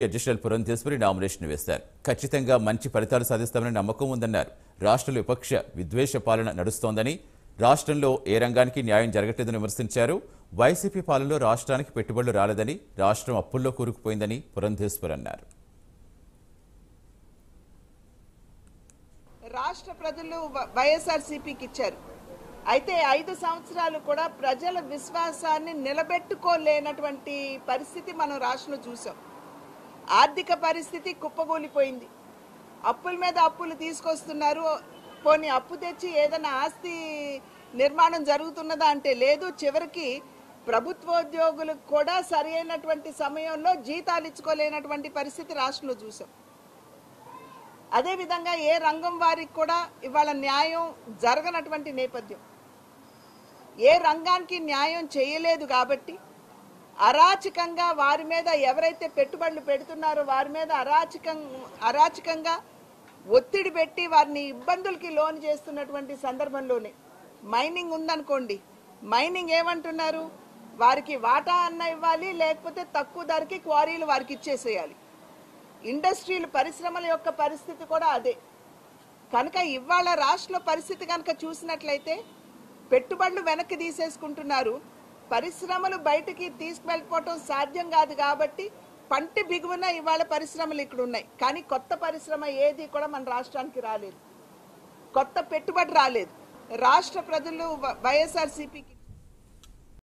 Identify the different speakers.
Speaker 1: Additional Purandeswari nomination వేశారు. ఖచ్చితంగా మంచి ఫలితాలు సాధిస్తామని నమ్మకం ఉందన్నారు. రాష్ట్రంలో విపక్ష విద్వేష పాలన నడుస్తోందని, రాష్ట్రంలో ఏ రంగానికి న్యాయం జరగట్లేదని విమర్శించారు. వైసీపీ పాలనలో రాష్ట్రానికి పెట్టుబడులు రాలేదని, రాష్ట్రం అప్పుల్లో కూరుకుపోయిందని పురంధేశ్వరి అన్నారు.
Speaker 2: రాష్ట్ర ప్రజలు వైఎస్ఆర్సీపీకి ఇచ్చారు. అయితే 5 సంవత్సరాలు కూడా ప్రజల విశ్వాసాన్ని నిలబెట్టుకోలేనటువంటి పరిస్థితి మనం రాష్ట్రంలో చూసాం. ఆర్థిక పరిస్థితి కుప్పగూలిపోయింది. అప్పుల మీద అప్పులు తీసుకొస్తున్నారు. పోనీ అప్పు తెచ్చి ఏదైనా ఆస్తి నిర్మాణం జరుగుతున్నదా అంటే లేదు. చివరికి ప్రభుత్వోద్యోగులకు కూడా సరి అయినటువంటి సమయంలో జీతాలు ఇచ్చుకోలేనటువంటి పరిస్థితి రాష్ట్రంలో చూసాం. అదేవిధంగా ఏ రంగం వారికి కూడా ఇవాళ న్యాయం జరగనటువంటి నేపథ్యం. ఏ రంగానికి న్యాయం చేయలేదు కాబట్టి అరాచకంగా వారి మీద ఎవరైతే పెట్టుబడులు పెడుతున్నారో వారి మీద అరాచకంగా ఒత్తిడి పెట్టి వారిని ఇబ్బందులకి లోన్ చేస్తున్నటువంటి సందర్భంలోనే మైనింగ్ ఉందనుకోండి, మైనింగ్ ఏమంటున్నారు, వారికి వాటా అన్న ఇవ్వాలి, లేకపోతే తక్కువ ధరకి క్వారీలు వారికి ఇచ్చేసేయాలి. ఇండస్ట్రీలు పరిశ్రమల యొక్క పరిస్థితి కూడా అదే. కనుక ఇవాళ రాష్ట్ర పరిస్థితి కనుక చూసినట్లయితే పెట్టుబడులు వెనక్కి తీసేసుకుంటున్నారు. పరిశ్రమలు బయటికి తీసుకువెళ్ళిపోవటం సాధ్యం కాదు కాబట్టి పంటి బిగువన ఇవాళ పరిశ్రమలు ఇక్కడ ఉన్నాయి. కానీ కొత్త పరిశ్రమ ఏది కూడా మన రాష్ట్రానికి రాలేదు, కొత్త పెట్టుబడి రాలేదు. రాష్ట్ర ప్రజలు వైఎస్ఆర్సీపీకి